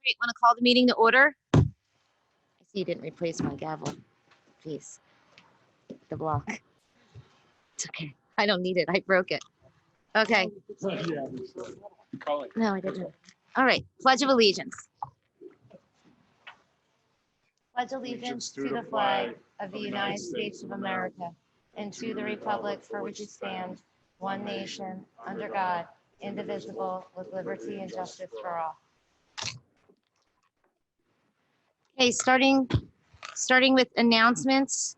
Great. Want to call the meeting to order? I see you didn't replace my gavel. Please. The block. It's okay. I don't need it. I broke it. Okay. No, I didn't. All right. Pledge of Allegiance. Pledge allegiance to the flag of the United States of America and to the republic for which it stands, one nation, under God, indivisible, with liberty and justice for all. Okay, starting with announcements.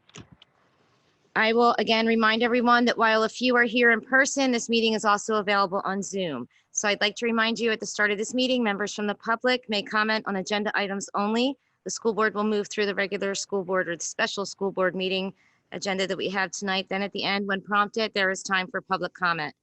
I will again remind everyone that while a few are here in person, this meeting is also available on Zoom. So I'd like to remind you at the start of this meeting, members from the public may comment on agenda items only. The school board will move through the regular school board or the special school board meeting agenda that we have tonight. Then at the end, when prompted, there is time for public comment.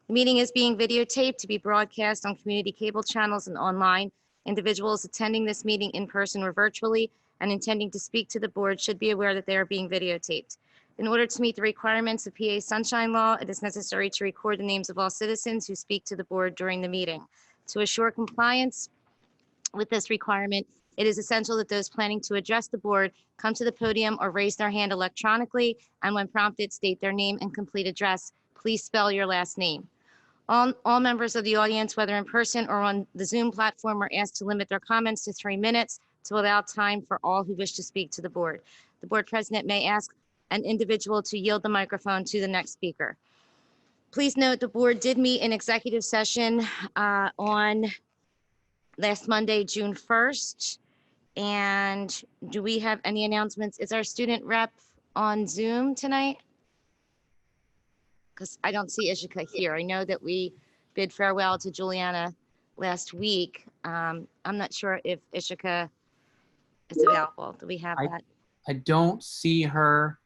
The meeting is being videotaped to be broadcast on community cable channels and online. Individuals attending this meeting in person or virtually and intending to speak to the board should be aware that they are being videotaped. In order to meet the requirements of PA Sunshine Law, it is necessary to record the names of all citizens who speak to the board during the meeting. To assure compliance with this requirement, it is essential that those planning to address the board come to the podium or raise their hand electronically, and when prompted, state their name and complete address. Please spell your last name. All members of the audience, whether in person or on the Zoom platform, are asked to limit their comments to 3 minutes to allow time for all who wish to speak to the board. The board president may ask an individual to yield the microphone to the next speaker. Please note the board did meet in executive session on last Monday, June 1st. And do we have any announcements? Is our student rep on Zoom tonight? Because I don't see Ishika here. I know that we bid farewell to Juliana last week. I'm not sure if Ishika is available. Do we have that? I don't see her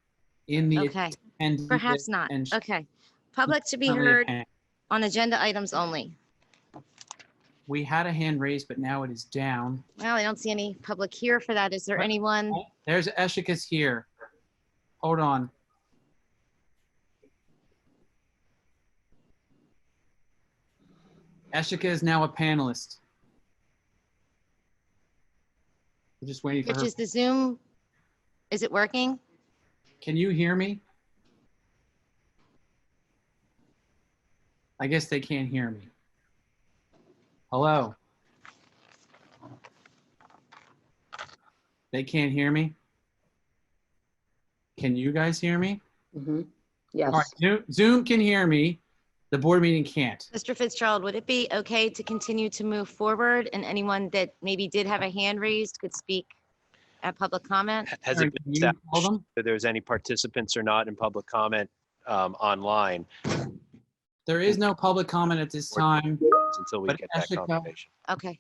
in the Okay, attendee perhaps list, not. and Okay. Public to be currently heard attend- on agenda items only. We had a hand raised, but now it is down. Well, I don't see any public here for that. Is there anyone? There's Eshika's here. Hold on. Eshika is now a panelist. We're just waiting for Which her. is the Zoom? Is it working? Can you hear me? I guess they can't hear me. Hello? They can't hear me? Can you guys hear me? Mm-hmm. Yes. All right, Zoom can hear me. The board meeting can't. Mr. Fitzgerald, would it be okay to continue to move forward and anyone that maybe did have a hand raised could speak at public comment? Has Aaron, it been can you tell established them? that there's any participants or not in public comment online There is no public comment at this time, until we But get that Eshika- confirmation? Okay.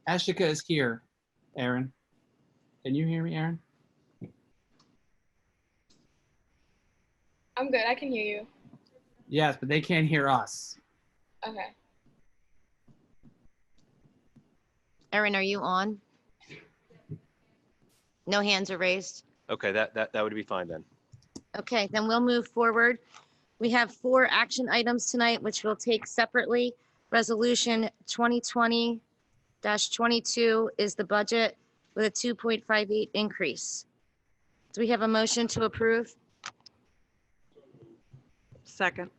Eshika is here. Aaron, can you hear me, Aaron? I'm good. I can hear you. Yes, but they can't hear us. Okay. Erin, are you on? No hands are raised. Okay, that would be fine then. Okay, then we'll move forward. We have 4 action items tonight, which we'll take separately. Resolution 2020-22 is the budget with a 2.58 increase. Do we have a motion to approve? Second.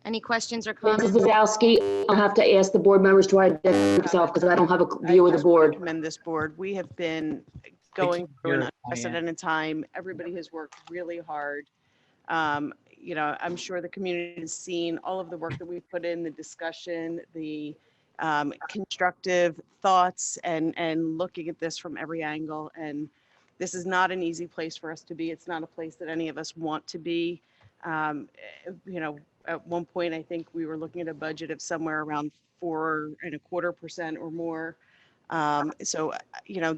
Any questions or Mrs. comments? Bozowski, I'll have to ask the board members to identify themselves because I don't have a view of the board. Recommend this board. We have been going through an hear it, unprecedented time. Everybody has worked really hard. You know, I'm sure the community has seen all of the work that we've put in, the discussion, the constructive thoughts, and looking at this from every angle. And this is not an easy place for us to be. It's not a place that any of us want to be. You know, at one point, I think we were looking at a budget of somewhere around 4.25% or more. So, you know,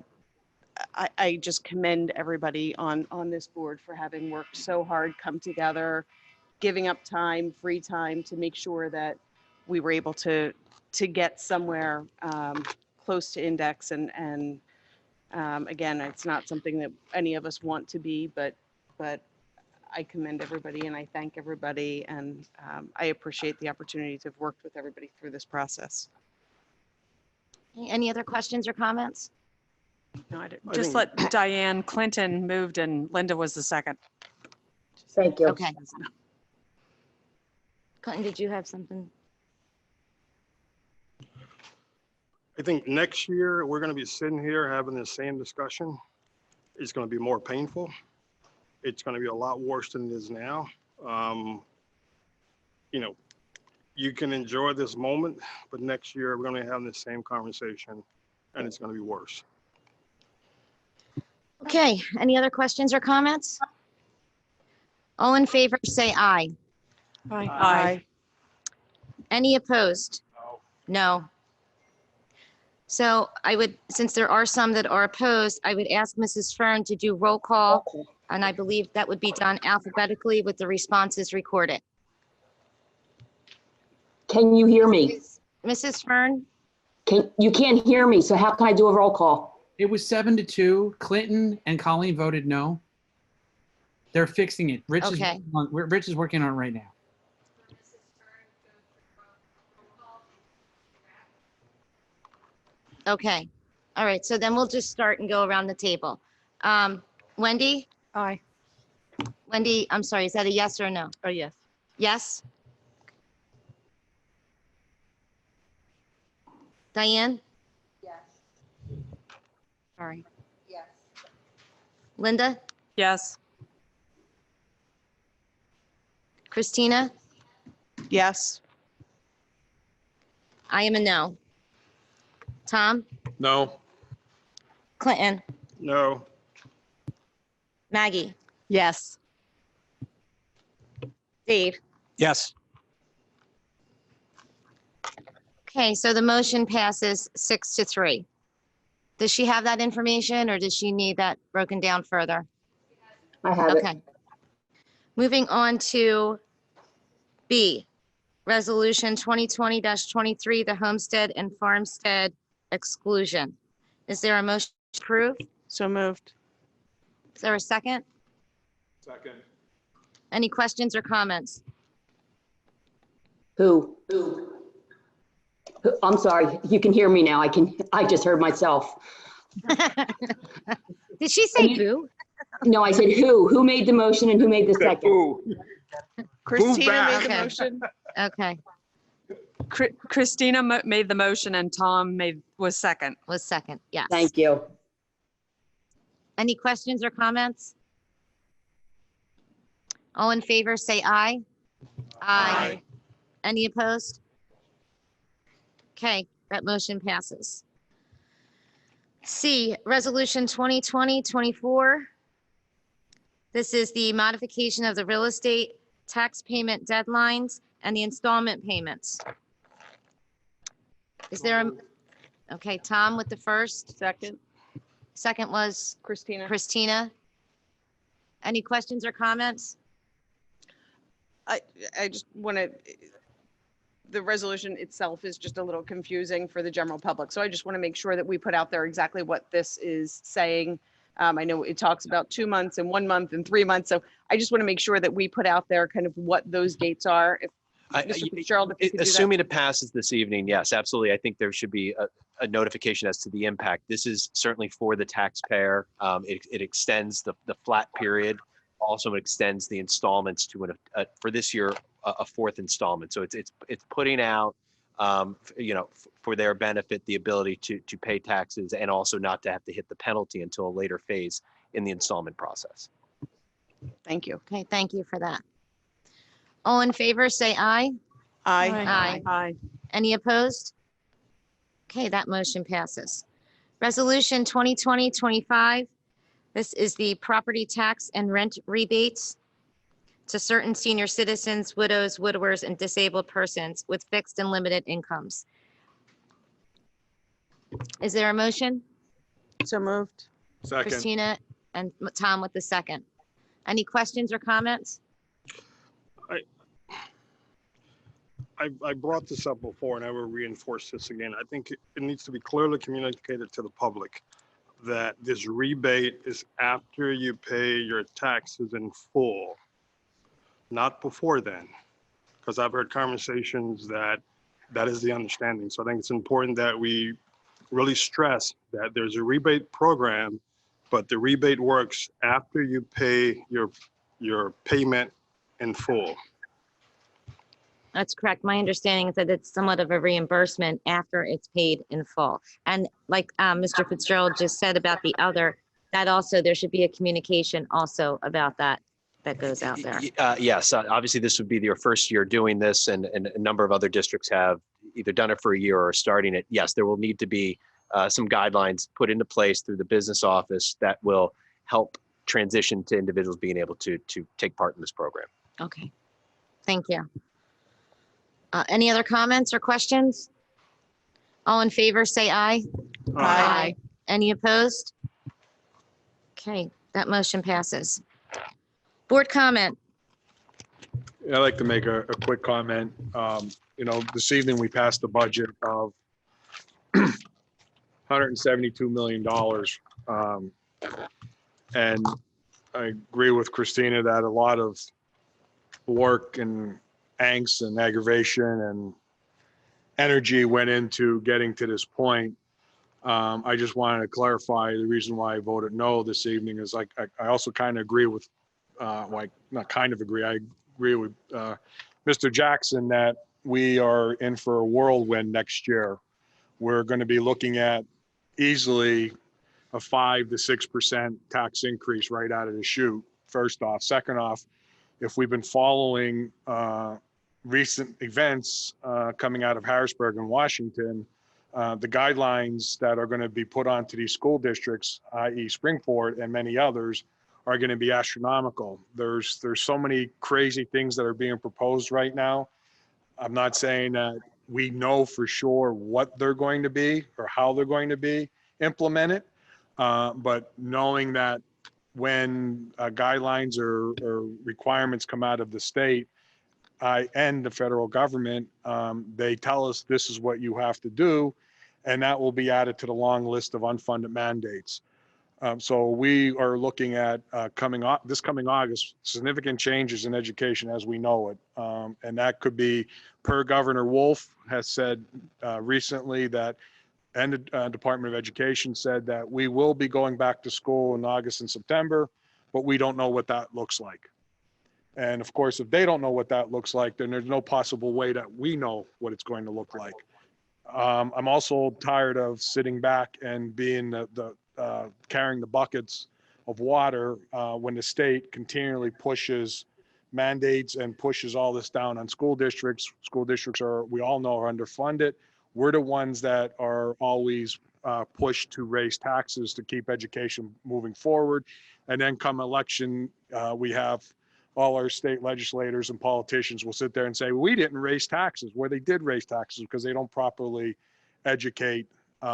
I just commend everybody on this board for having worked so hard, come together, giving up time, free time to make sure that we were able to get somewhere close to index. And again, it's not something that any of us want to be, but I commend everybody and I thank everybody, and I appreciate the opportunity to have worked with everybody through this process. Any other questions or comments? No, I didn't. I Just think- let Diane Clinton moved and Linda was the second. Thank you. Okay. Clinton, did you have something? I think next year, we're gonna be sitting here having the same discussion. It's gonna be more painful. It's gonna be a lot worse than it is now. You know, you can enjoy this moment, but next year, we're gonna be having the same conversation and it's gonna be worse. Okay, any other questions or comments? All in favor, say aye. Aye. Any opposed? No. So I would, since there are some that are opposed, I would ask Mrs. Fern to do roll call, and I believe that would be done alphabetically with the responses recorded. Can you hear me? Mrs. Fern? You can't hear me, so how can I do a roll call? It was 7-2. Clinton and Colleen voted no. They're fixing it. Okay. Rich is working on it right now. Okay. All right, so then we'll just start and go around the table. Wendy? Aye. Wendy, I'm sorry, is that a yes or a no? Oh, yes. Yes? Diane? Yes. Sorry. Yes. Linda? Yes. Christina? Yes. I am a no. Tom? No. Clinton? No. Maggie? Yes. Dave? Yes. Okay, so the motion passes 6-3. Does she have that information or does she need that broken down further? I have it. Okay. Moving on to B, Resolution 2020-23, the homestead and farmstead exclusion. Is there a motion to approve? So moved. Is there a second? Second. Any questions or comments? Who? I'm sorry, you can hear me now. I just heard myself. Did she say boo? No, I said who? Who made the motion and who made the second? Christina made the Okay. motion. Okay, Christina made the motion and Tom was second. was second, yes. Thank you. Any questions or comments? All in favor, say aye. Aye. Any opposed? Okay, that motion passes. C, Resolution 2020-24. This is the modification of the real estate tax payment deadlines and the installment payments. Is there a, okay, Tom with the first, Second. second was Christina. Christina. Any questions or comments? I just want to, the resolution itself is just a little confusing for the general public. So I just want to make sure that we put out there exactly what this is saying. I know it talks about 2 months and 1 month and 3 months. So I just want to make sure that we put out there kind of what those dates are. If Mr. Fitzgerald, if you could do that. Assuming it passes this evening, yes, absolutely. I think there should be a notification as to the impact. This is certainly for the taxpayer. It extends the flat period. Also extends the installments to for this year, a fourth installment. So it's putting out, for their benefit, the ability to pay taxes and also not to have to hit the penalty until a later phase in the installment process. Thank you. Okay, thank you for that. All in favor, say aye. Aye. Aye. Any opposed? Okay, that motion passes. Resolution 2020-25. This is the property tax and rent rebates to certain senior citizens, widows, widowers, and disabled persons with fixed and limited incomes. Is there a motion? So moved. Second. Christina and Tom with the second. Any questions or comments? I brought this up before and I will reinforce this again. I think it needs to be clearly communicated to the public that this rebate is after you pay your taxes in full, not before then. Because I've heard conversations that is the understanding. So I think it's important that we really stress that there's a rebate program, but the rebate works after you pay your payment in full. That's correct. My understanding is that it's somewhat of a reimbursement after it's paid in full. And like Mr. Fitzgerald just said about the other, that also, there should be a communication also about that goes out there. Yes, obviously this would be your first year doing this, and a number of other districts have either done it for a year or are starting it. Yes, there will need to be some guidelines put into place through the business office that will help transition to individuals being able to take part in this program. Okay, thank you. Any other comments or questions? All in favor, say aye. Aye. Any opposed? Okay, that motion passes. Board comment. I'd like to make a quick comment. This evening we passed a budget of $172 million. And I agree with Christina that a lot of work and angst and aggravation and energy went into getting to this point. I just wanted to clarify the reason why I voted no this evening is I also kind of agree with, not kind of agree, I agree with Mr. Jackson that we are in for a whirlwind next year. We're going to be looking at easily a 5 to 6% tax increase right out of the chute, first off. Second off, if we've been following recent events coming out of Harrisburg and Washington, the guidelines that are going to be put onto these school districts, i.e. Springport and many others, are going to be astronomical. There's so many crazy things that are being proposed right now. I'm not saying that we know for sure what they're going to be or how they're going to be implemented, but knowing that when guidelines or requirements come out of the state and the federal government, they tell us this is what you have to do, and that will be added to the long list of unfunded mandates. So we are looking at this coming August, significant changes in education as we know it. And that could be, per Governor Wolf has said recently that, and the Department of Education said that we will be going back to school in August and September, but we don't know what that looks like. And of course, if they don't know what that looks like, then there's no possible way that we know what it's going to look like. I'm also tired of sitting back and being carrying the buckets of water when the state continually pushes mandates and pushes all this down on school districts. School districts are, we all know, are underfunded. We're the ones that are always pushed to raise taxes to keep education moving forward. And then come election, we have all our state legislators and politicians will sit there and say, we didn't raise taxes, where they did raise taxes because they don't properly educate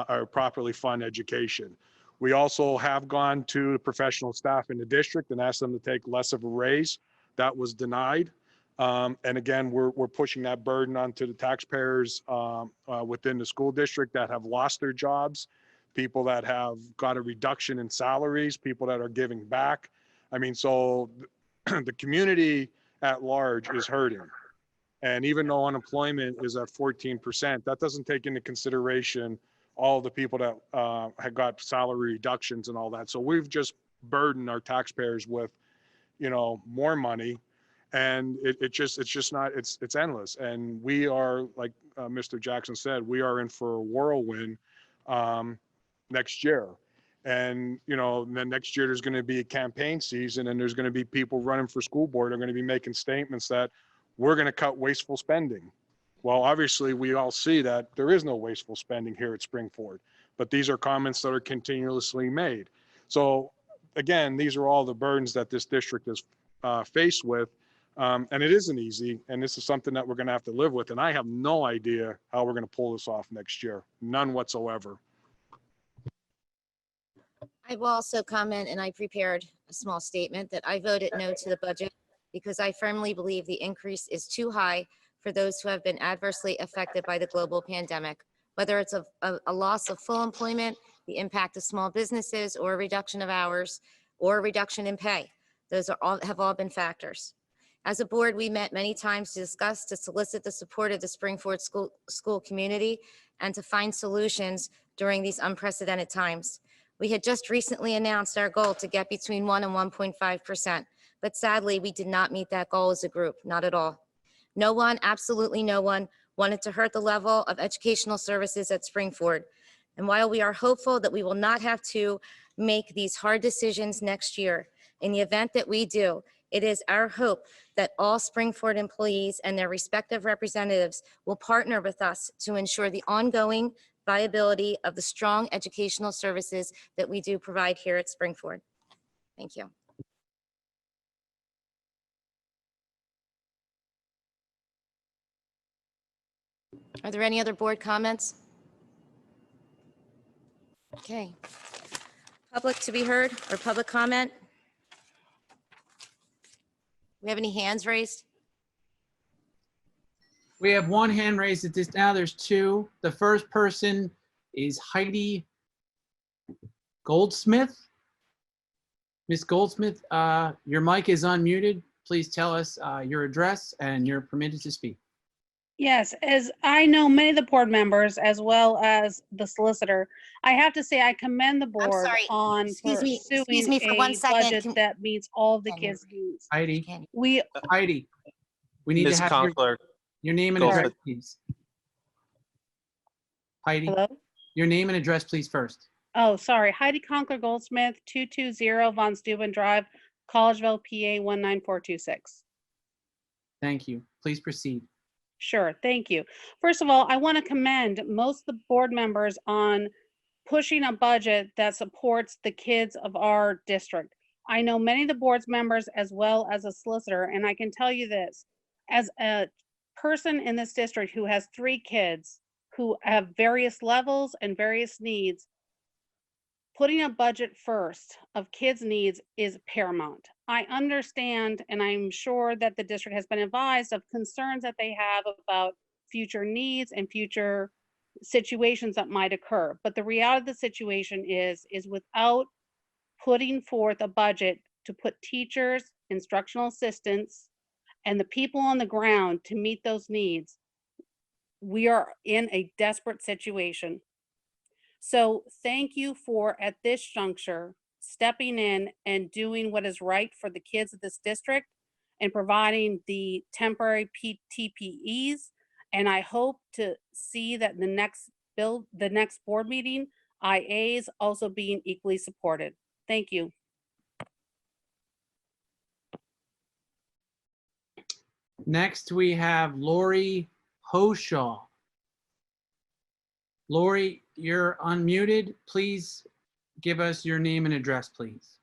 or properly fund education. We also have gone to the professional staff in the district and asked them to take less of a raise. That was denied. And again, we're pushing that burden onto the taxpayers within the school district that have lost their jobs, people that have got a reduction in salaries, people that are giving back. I mean, so the community at large is hurting. And even though unemployment is at 14%, that doesn't take into consideration all the people that had got salary reductions and all that. So we've just burdened our taxpayers with, more money, and it's endless. And we are, like Mr. Jackson said, we are in for a whirlwind next year. And, then next year there's going to be a campaign season, and there's going to be people running for school board are going to be making statements that we're going to cut wasteful spending. Well, obviously we all see that there is no wasteful spending here at Springport, but these are comments that are continuously made. So again, these are all the burdens that this district is faced with. And it isn't easy. And this is something that we're going to have to live with. And I have no idea how we're going to pull this off next year. None whatsoever. I will also comment, and I prepared a small statement, that I voted no to the budget because I firmly believe the increase is too high for those who have been adversely affected by the global pandemic, whether it's a loss of full employment, the impact of small businesses, or a reduction of hours, or a reduction in pay. Those have all been factors. As a board, we met many times to discuss, to solicit the support of the Springford school community and to find solutions during these unprecedented times. We had just recently announced our goal to get between 1 and 1.5%, but sadly, we did not meet that goal as a group, not at all. No one, absolutely no one, wanted to hurt the level of educational services at Springford. And while we are hopeful that we will not have to make these hard decisions next year, in the event that we do, it is our hope that all Springford employees and their respective representatives will partner with us to ensure the ongoing viability of the strong educational services that we do provide here at Springford. Thank you. Are there any other board comments? Okay. Public to be heard or public comment? We have any hands raised? We have one hand raised at this, now there's two. The first person is Heidi Goldsmith. Ms. Goldsmith, your mic is unmuted. Please tell us your address and you're permitted to speak. Yes, as I know many of the board members as well as the solicitor, I have to say I commend the board sorry. on Excuse me pursuing for 1 a second. budget that meets all of the kids' needs. Heidi, We, Heidi, we need Ms. to have Conkler, your name and address, Goldsmith. please. Heidi, hello? your name and address, please, first. Oh, sorry. Heidi Conkler Goldsmith, 220 Von Steuben Drive, Collegeville, PA 19426. Thank you. Please proceed. Sure, thank you. First of all, I want to commend most of the board members on pushing a budget that supports the kids of our district. I know many of the board's members as well as a solicitor, and I can tell you this, as a person in this district who has 3 kids who have various levels and various needs, putting a budget first of kids' needs is paramount. I understand, and I'm sure that the district has been advised of concerns that they have about future needs and future situations that might occur. But the reality of the situation is without putting forth a budget to put teachers, instructional assistants, and the people on the ground to meet those needs, we are in a desperate situation. So thank you for, at this juncture, stepping in and doing what is right for the kids of this district and providing the temporary TPEs. And I hope to see that the next board meeting, IAs also being equally supported. Thank you. Next, we have Lori Hoshaw. Lori, you're unmuted. Please give us your name and address, please.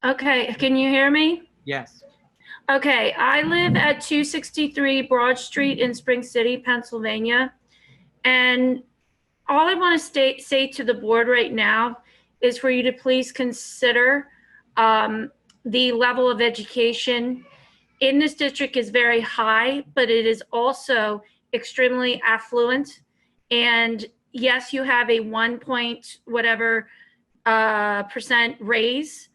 Okay, can you hear me? Yes. Okay, I live at 263 Broad Street in Spring City, Pennsylvania. And all I want to say to the board right now is for you to please consider the level of education in this district is very high, but it is also extremely affluent. And yes, you have a 1 point whatever percent raise,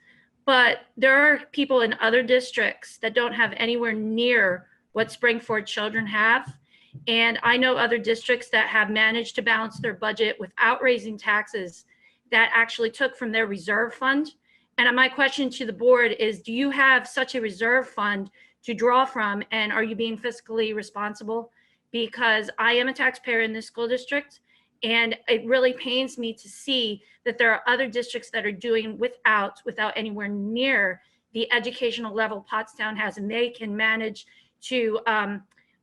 but there are people in other districts that don't have anywhere near what Springford children have. And I know other districts that have managed to balance their budget without raising taxes that actually took from their reserve fund. And my question to the board is, do you have such a reserve fund to draw from, and are you being fiscally responsible? Because I am a taxpayer in this school district, and it really pains me to see that there are other districts that are doing without anywhere near the educational level Pottstown has, and they can manage to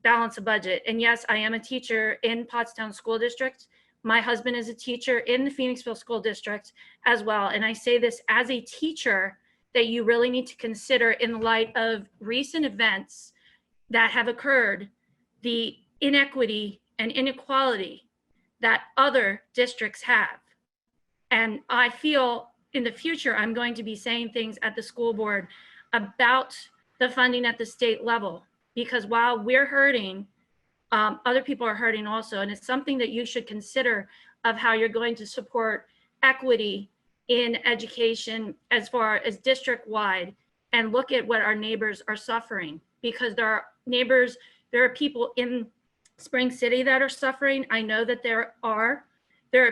balance a budget. And yes, I am a teacher in Pottstown School District. My husband is a teacher in the Phoenixville School District as well. And I say this as a teacher that you really need to consider in light of recent events that have occurred, the inequity and inequality that other districts have. And I feel in the future, I'm going to be saying things at the school board about the funding at the state level, because while we're hurting, other people are hurting also. And it's something that you should consider of how you're going to support equity in education as far as district wide and look at what our neighbors are suffering, because there are people in Spring City that are suffering. I know that there are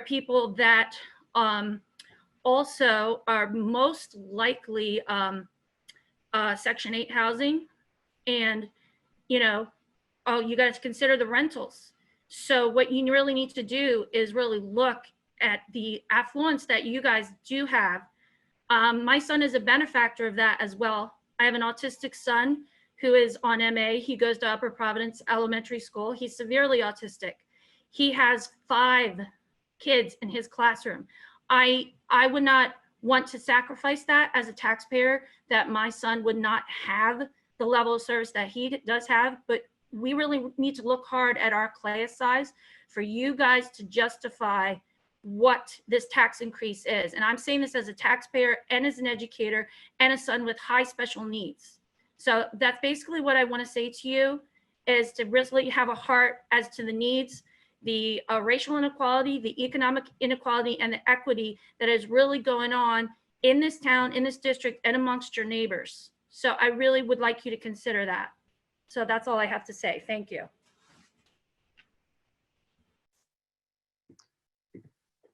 people that also are most likely Section 8 housing, and you got to consider the rentals. So what you really need to do is really look at the affluence that you guys do have. My son is a benefactor of that as well. I have an autistic son who is on MA. He goes to Upper Providence Elementary School. He's severely autistic. He has 5 kids in his classroom. I would not want to sacrifice that as a taxpayer, that my son would not have the level of service that he does have, but we really need to look hard at our class size for you guys to justify what this tax increase is. And I'm saying this as a taxpayer and as an educator and a son with high special needs. So that's basically what I want to say to you, is to really have a heart as to the needs, the racial inequality, the economic inequality, and the equity that is really going on in this town, in this district, and amongst your neighbors. So I really would like you to consider that. So that's all I have to say. Thank you.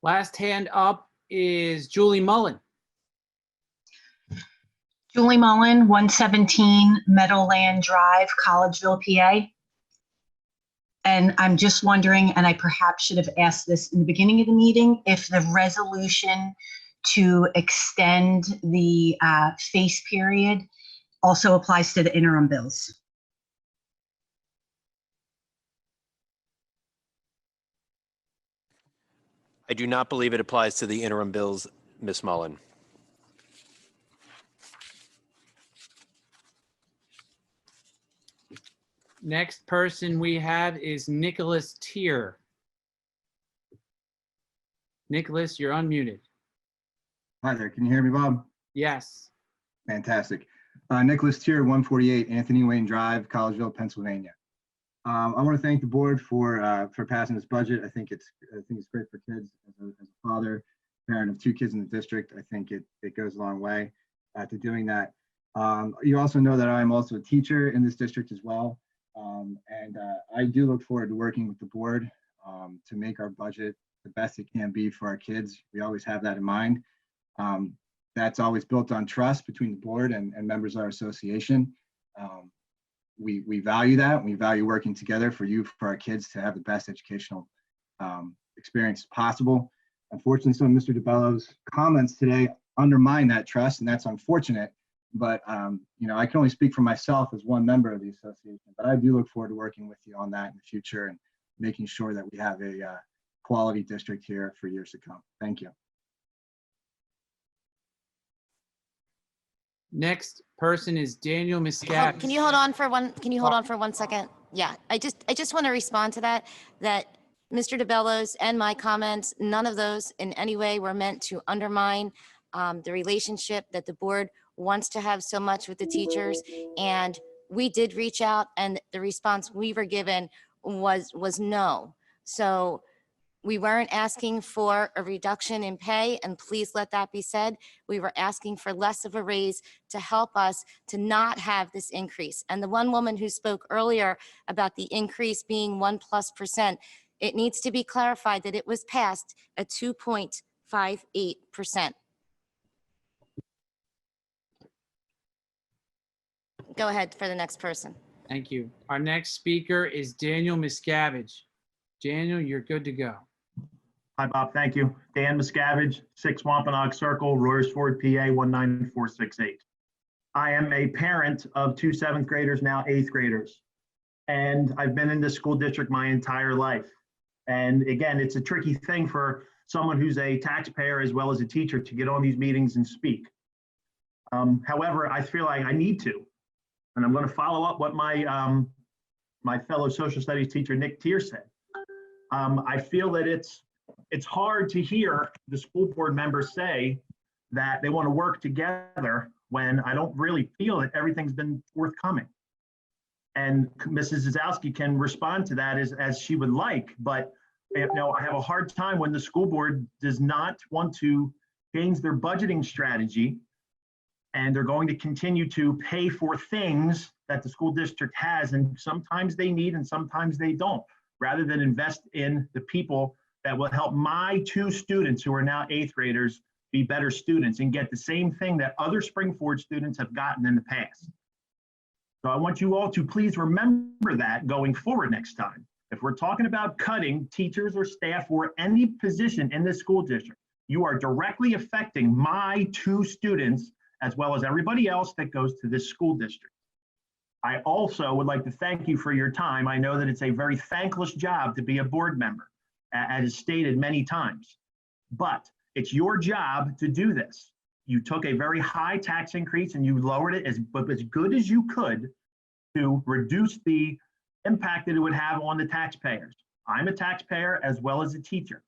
Last hand up is Julie Mullen. Julie Mullen, 117 Meadowland Drive, Collegeville, PA. And I'm just wondering, and I perhaps should have asked this in the beginning of the meeting, if the resolution to extend the face period also applies to the interim bills. I do not believe it applies to the interim bills, Ms. Mullen. Next person we have is Nicholas Tier. Nicholas, you're unmuted. Hi there, can you hear me, Bob? Yes. Fantastic. Nicholas Tier, 148 Anthony Wayne Drive, Collegeville, Pennsylvania. I want to thank the board for passing this budget. I think it's great for kids. As a father, parent of 2 kids in the district, I think it goes a long way to doing that. You also know that I'm also a teacher in this district as well. And I do look forward to working with the board to make our budget the best it can be for our kids. We always have that in mind. That's always built on trust between the board and members of our association. We value that. We value working together for our kids to have the best educational experience possible. Unfortunately, some of Mr. DeBello's comments today undermine that trust, and that's unfortunate. But I can only speak for myself as one member of the association, but I do look forward to working with you on that in the future and making sure that we have a quality district here for years to come. Thank you. Next person is Daniel Miscavige. Can you hold on for one? Can you hold on for 1 second? Yeah, I just want to respond to that Mr. DeBello's and my comments, none of those in any way were meant to undermine the relationship that the board wants to have so much with the teachers. And we did reach out, and the response we were given was no. So we weren't asking for a reduction in pay, and please let that be said. We were asking for less of a raise to help us to not have this increase. And the one woman who spoke earlier about the increase being 1+%, it needs to be clarified that it was passed at 2.58%. Go ahead for the next person. Thank you. Our next speaker is Daniel Miscavige. Daniel, you're good to go. Hi, Bob. Thank you. Dan Miscavige, 6 Wampanoag Circle, Royersford, PA 19468. I am a parent of 2 7th graders, now 8th graders. And I've been in this school district my entire life. And again, it's a tricky thing for someone who's a taxpayer as well as a teacher to get on these meetings and speak. However, I feel like I need to. And I'm going to follow up what my my fellow social studies teacher, Nick Tier, said. I feel that it's hard to hear the school board members say that they want to work together when I don't really feel that everything's been forthcoming. And Mrs. Zazowski can respond to that as she would like, but I have a hard time when the school board does not want to change their budgeting strategy And they're going to continue to pay for things that the school district has, and sometimes they need and sometimes they don't, rather than invest in the people that will help my 2 students who are now 8th graders be better students and get the same thing that other Spring-Ford students have gotten in the past. So I want you all to please remember that going forward next time. If we're talking about cutting teachers or staff or any position in this school district, you are directly affecting my 2 students as well as everybody else that goes to this school district. I also would like to thank you for your time. I know that it's a very thankless job to be a board member, as stated many times, but it's your job to do this. You took a very high tax increase and you lowered it as good as you could to reduce the impact that it would have on the taxpayers. I'm a taxpayer as well as a teacher.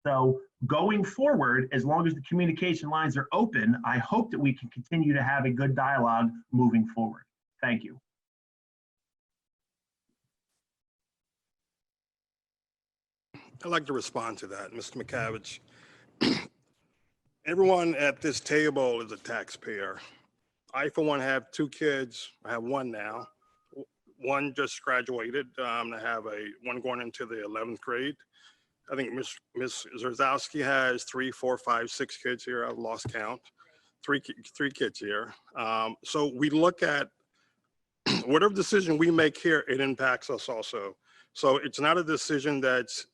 So going forward, as long as the communication lines are open, I hope that we can continue to have a good dialogue moving forward. Thank you. I'd like to respond to that, Mr. McCavish. Everyone at this table is a taxpayer. I, for one, have 2 kids. I have 1 now. 1 just graduated. I have one going into the 11th grade. I think Ms. Zerzowski has 3, 4, 5, 6 kids here. I've lost count. 3 kids here. So we look at whatever decision we make here, it impacts us also. So it's not a decision that's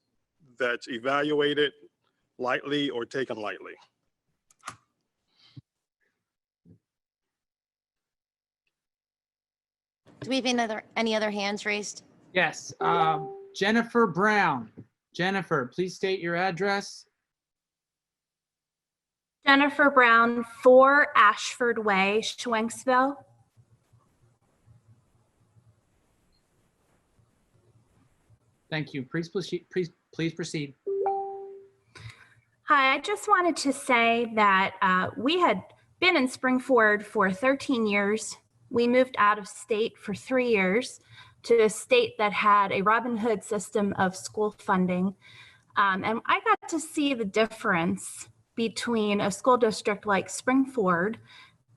evaluated lightly or taken lightly. Do we have any other hands raised? Yes, Jennifer Brown. Jennifer, please state your address. Jennifer Brown, 4 Ashford Way, Schwenksville. Thank you. Please proceed. Hi, I just wanted to say that we had been in Spring-Ford for 13 years. We moved out of state for 3 years to a state that had a Robin Hood system of school funding. And I got to see the difference between a school district like Spring-Ford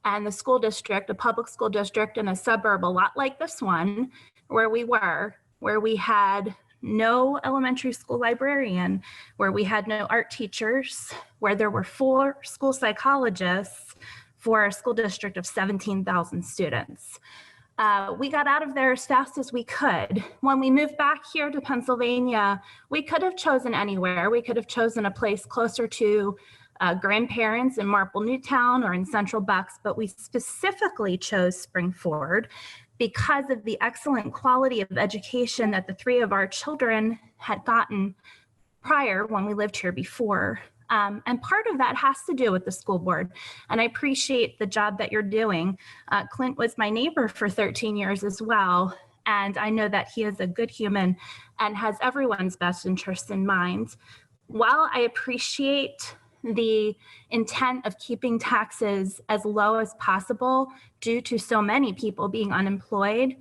and the school district, a public school district in a suburb a lot like this one, where we had no elementary school librarian, where we had no art teachers, where there were 4 school psychologists for a school district of 17,000 students. We got out of there as fast as we could. When we moved back here to Pennsylvania, we could have chosen anywhere. We could have chosen a place closer to grandparents in Marple Newtown or in Central Bucks, but we specifically chose Spring-Ford because of the excellent quality of education that the 3 of our children had gotten prior when we lived here before. And part of that has to do with the school board. And I appreciate the job that you're doing. Clint was my neighbor for 13 years as well. And I know that he is a good human and has everyone's best interests in mind. While I appreciate the intent of keeping taxes as low as possible due to so many people being unemployed,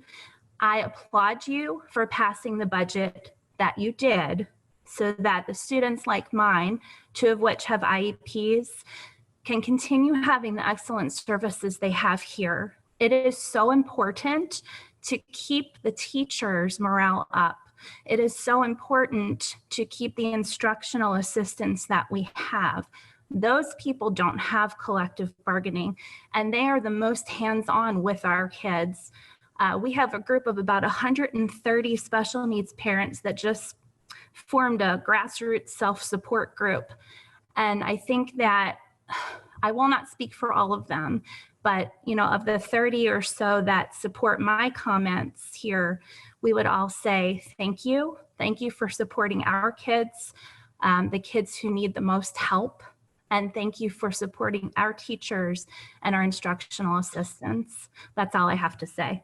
I applaud you for passing the budget that you did so that the students like mine, 2 of which have IEPs, can continue having the excellent services they have here. It is so important to keep the teachers' morale up. It is so important to keep the instructional assistants that we have. Those people don't have collective bargaining, and they are the most hands-on with our kids. We have a group of about 130 special needs parents that just formed a grassroots self-support group. And I think that I will not speak for all of them, but of the 30 or so that support my comments here, we would all say thank you. Thank you for supporting our kids, the kids who need the most help. And thank you for supporting our teachers and our instructional assistants. That's all I have to say.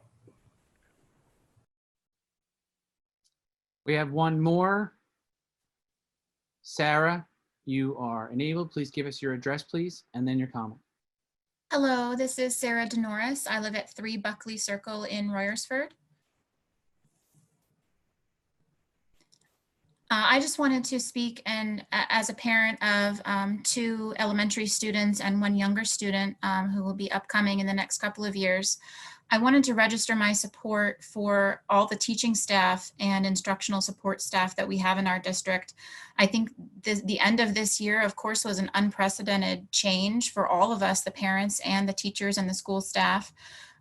We have one more. Sarah, you are enabled. Please give us your address, please, and then your comment. Hello, this is Sarah DeNoris. I live at 3 Buckley Circle in Royersford. I just wanted to speak and as a parent of 2 elementary students and 1 younger student who will be upcoming in the next couple of years, I wanted to register my support for all the teaching staff and instructional support staff that we have in our district. I think the end of this year, of course, was an unprecedented change for all of us, the parents and the teachers and the school staff.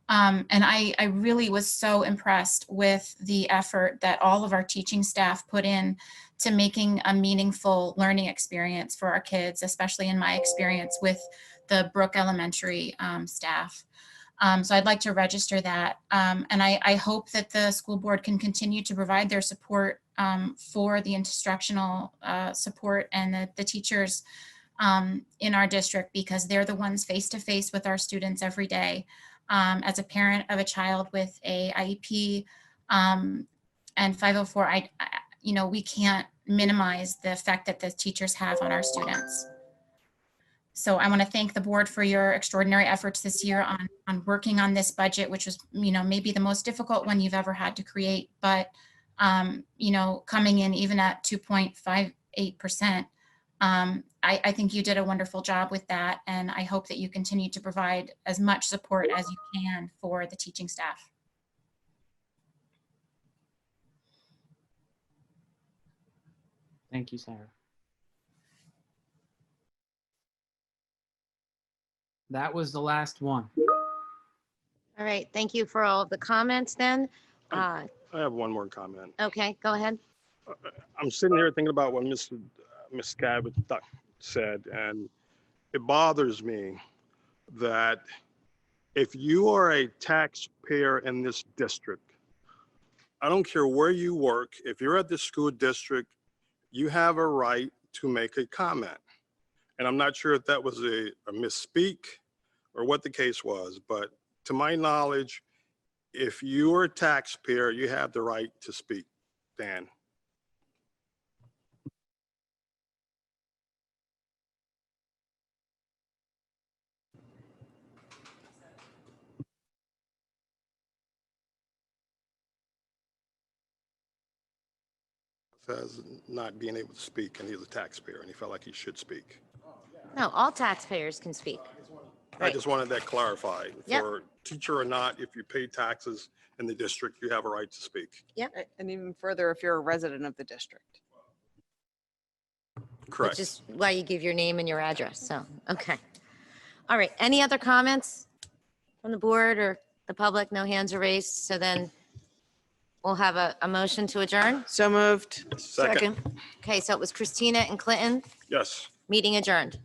And I really was so impressed with the effort that all of our teaching staff put in to making a meaningful learning experience for our kids, especially in my experience with the Brook Elementary staff. So I'd like to register that. And I hope that the school board can continue to provide their support for the instructional support and the teachers in our district, because they're the ones face to face with our students every day. As a parent of a child with a IEP and 504, we can't minimize the effect that the teachers have on our students. So I want to thank the board for your extraordinary efforts this year on working on this budget, which was, maybe the most difficult one you've ever had to create. But, coming in even at 2.58%, I think you did a wonderful job with that. And I hope that you continue to provide as much support as you can for the teaching staff. Thank you, Sarah. That was the last one. All right, thank you for all of the comments then. I have one more comment. Okay, go ahead. I'm sitting here thinking about what Ms. Scavage said, and it bothers me that if you are a taxpayer in this district, I don't care where you work, if you're at the school district, you have a right to make a comment. And I'm not sure if that was a misspeak or what the case was, but to my knowledge, if you're a taxpayer, you have the right to speak. Dan. Says not being able to speak, and he's a taxpayer and he felt like he should speak. No, all taxpayers can speak. I just wanted that clarified. Yep. For teacher or not, if you pay taxes in the district, you have a right to speak. And even further, if you're a resident of the district. Correct. Which is why you give your name and your address. So, okay. All right. Any other comments from the board or the public? No hands are raised. So then we'll have a motion to adjourn. So moved. Second. Okay. So it was Christina and Clinton. Yes. Meeting adjourned.